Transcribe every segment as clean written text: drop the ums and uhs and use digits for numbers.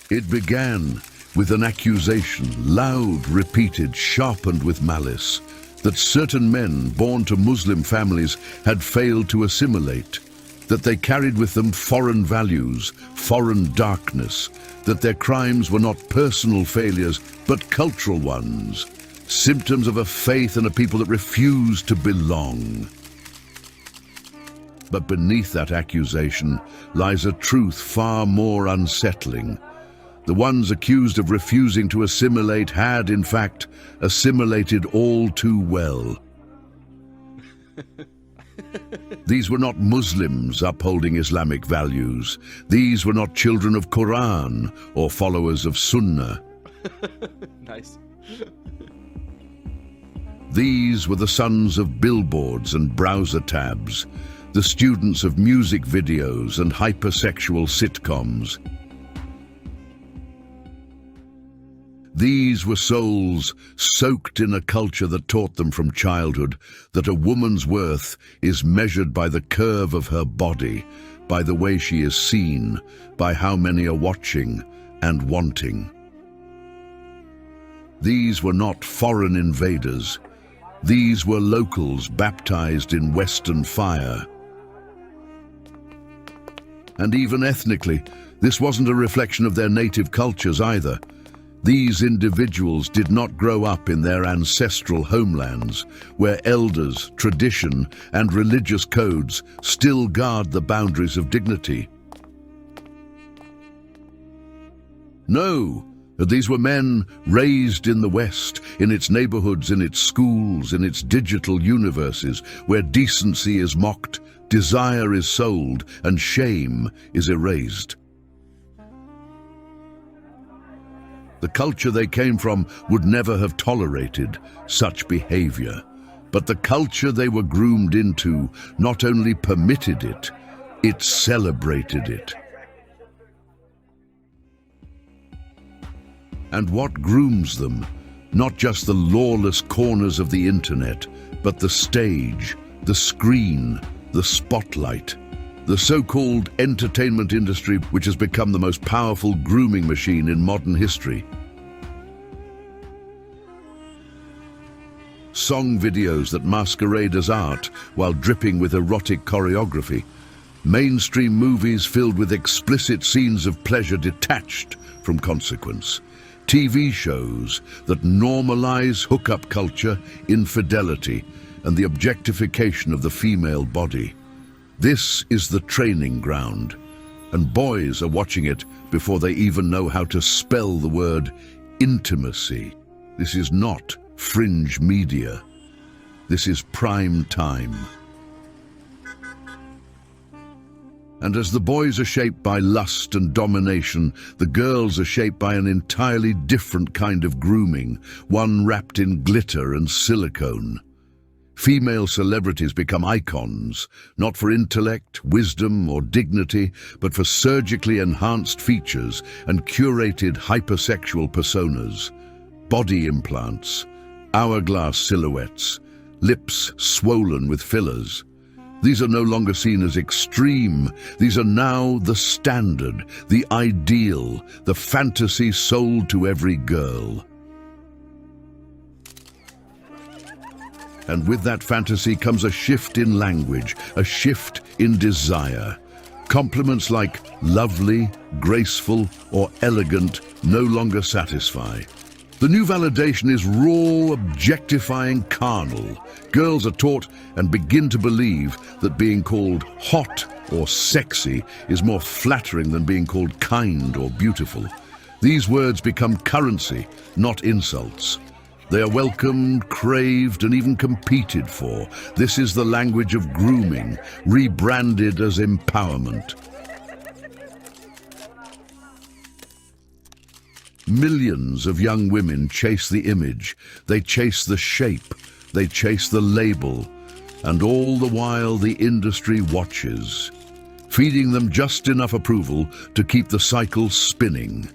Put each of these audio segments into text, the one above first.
It began with an accusation, loud, repeated, sharpened with malice, that certain men born to Muslim families had failed to assimilate, that they carried with them foreign values, foreign darkness, that their crimes were not personal failures but cultural ones, symptoms of a faith and a people that refused to belong. But beneath that accusation lies a truth far more unsettling. The ones accused of refusing to assimilate had, in fact, assimilated all too well. These were not Muslims upholding Islamic values. These were not children of Quran or followers of Sunnah. Nice. These were the sons of billboards and browser tabs, the students of music videos and hypersexual sitcoms. These were souls soaked in a culture that taught them from childhood that a woman's worth is measured by the curve of her body, by the way she is seen, by how many are watching and wanting. These were not foreign invaders. These were locals baptized in Western fire. And even ethnically, this wasn't a reflection of their native cultures either. These individuals did not grow up in their ancestral homelands, where elders, tradition, and religious codes still guard the boundaries of dignity. No, these were men raised in the West, in its neighborhoods, in its schools, in its digital universes, where decency is mocked, desire is sold, and shame is erased. The culture they came from would never have tolerated such behavior, but the culture they were groomed into not only permitted it, it celebrated it. And what grooms them? Not just the lawless corners of the internet, but the stage, the screen, the spotlight. The so-called entertainment industry, which has become the most powerful grooming machine in modern history. Song videos that masquerade as art while dripping with erotic choreography. Mainstream movies filled with explicit scenes of pleasure detached from consequence. TV shows that normalize hookup culture, infidelity, and the objectification of the female body. This is the training ground, and boys are watching it before they even know how to spell the word intimacy. This is not fringe media. This is prime time. And as the boys are shaped by lust and domination, the girls are shaped by an entirely different kind of grooming, one wrapped in glitter and silicone. Female celebrities become icons, not for intellect, wisdom, or dignity, but for surgically enhanced features and curated hypersexual personas. Body implants, hourglass silhouettes, lips swollen with fillers. These are no longer seen as extreme. These are now the standard, the ideal, the fantasy sold to every girl. And with that fantasy comes a shift in language, a shift in desire. Compliments like lovely, graceful, or elegant no longer satisfy. The new validation is raw, objectifying, carnal. Girls are taught and begin to believe that being called hot or sexy is more flattering than being called kind or beautiful. These words become currency, not insults. They are welcomed, craved, and even competed for. This is the language of grooming, rebranded as empowerment. Millions of young women chase the image, they chase the shape, they chase the label, and all the while the industry watches, feeding them just enough approval to keep the cycle spinning.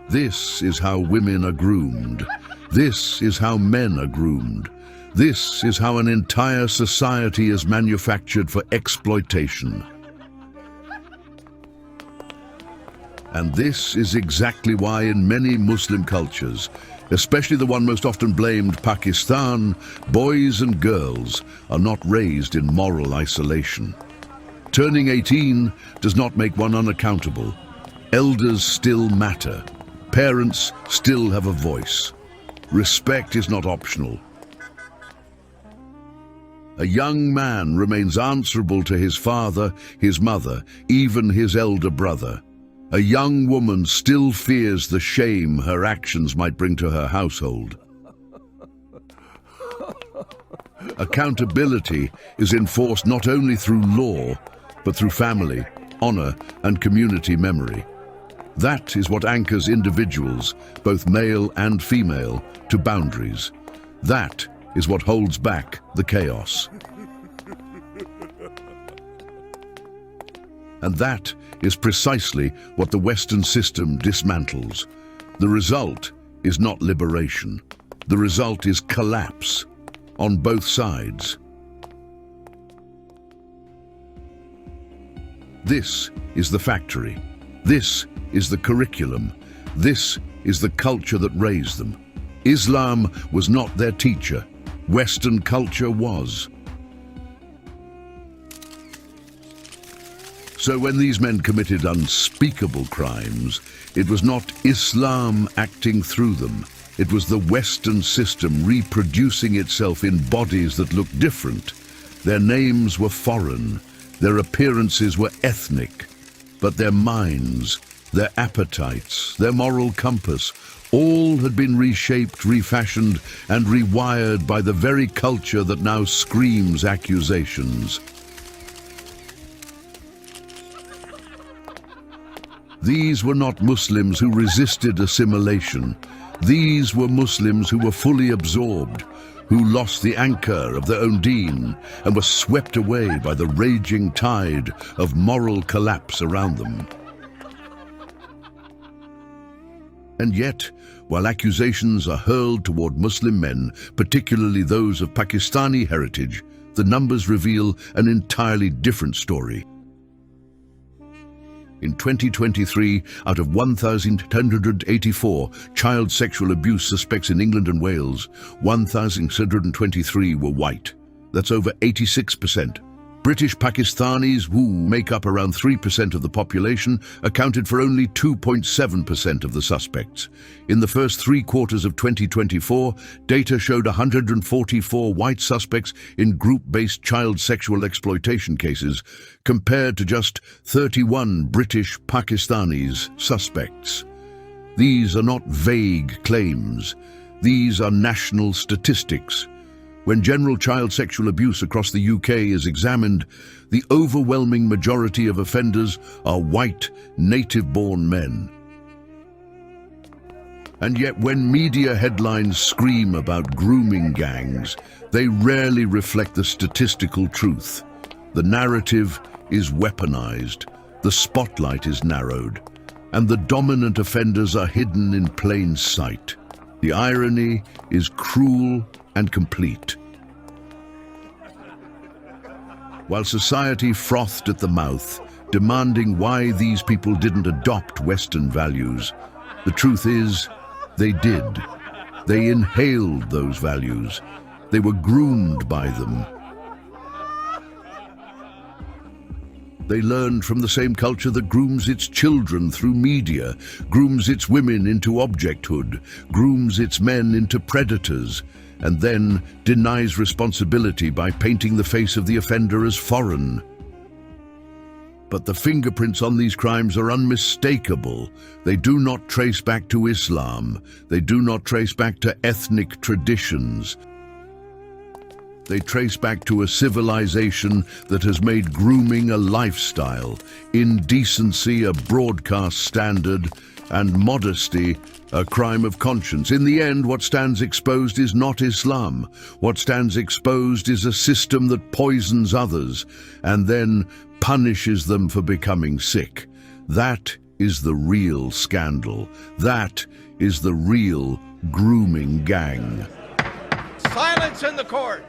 This is how women are groomed. This is how men are groomed. This is how an entire society is manufactured for exploitation. And this is exactly why in many Muslim cultures, especially the one most often blamed, Pakistan, boys and girls are not raised in moral isolation. Turning 18 does not make one unaccountable. Elders still matter. Parents still have a voice. Respect is not optional. A young man remains answerable to his father, his mother, even his elder brother. A young woman still fears the shame her actions might bring to her household. Accountability is enforced not only through law, but through family, honor, and community memory. That is what anchors individuals, both male and female, to boundaries. That is what holds back the chaos. And that is precisely what the Western system dismantles. The result is not liberation. The result is collapse on both sides. This is the factory. This is the curriculum. This is the culture that raised them. Islam was not their teacher. Western culture was. So when these men committed unspeakable crimes, it was not Islam acting through them. It was the Western system reproducing itself in bodies that looked different. Their names were foreign. Their appearances were ethnic. But their minds, their appetites, their moral compass, all had been reshaped, refashioned, and rewired by the very culture that now screams accusations. These were not Muslims who resisted assimilation. These were Muslims who were fully absorbed, who lost the anchor of their own deen and were swept away by the raging tide of moral collapse around them. And yet, while accusations are hurled toward Muslim men, particularly those of Pakistani heritage, the numbers reveal an entirely different story. In 2023, out of 1,184 child sexual abuse suspects in England and Wales, 1,623 were white. That's over 86%. British Pakistanis, who make up around 3% of the population, accounted for only 2.7% of the suspects. In the first 3 quarters of 2024, data showed 144 white suspects in group-based child sexual exploitation cases, compared to just 31 British Pakistanis suspects. These are not vague claims. These are national statistics. When general child sexual abuse across the UK is examined, the overwhelming majority of offenders are white, native-born men. And yet when media headlines scream about grooming gangs, they rarely reflect the statistical truth. The narrative is weaponized, the spotlight is narrowed, and the dominant offenders are hidden in plain sight. The irony is cruel and complete. While society frothed at the mouth, demanding why these people didn't adopt Western values, the truth is, they did. They inhaled those values. They were groomed by them. They learned from the same culture that grooms its children through media, grooms its women into objecthood, grooms its men into predators, and then denies responsibility by painting the face of the offender as foreign. But the fingerprints on these crimes are unmistakable. They do not trace back to Islam. They do not trace back to ethnic traditions. They trace back to a civilization that has made grooming a lifestyle, indecency a broadcast standard, and modesty a crime of conscience. In the end, what stands exposed is not Islam. What stands exposed is a system that poisons others and then punishes them for becoming sick. That is the real scandal. That is the real grooming gang. Silence in the court!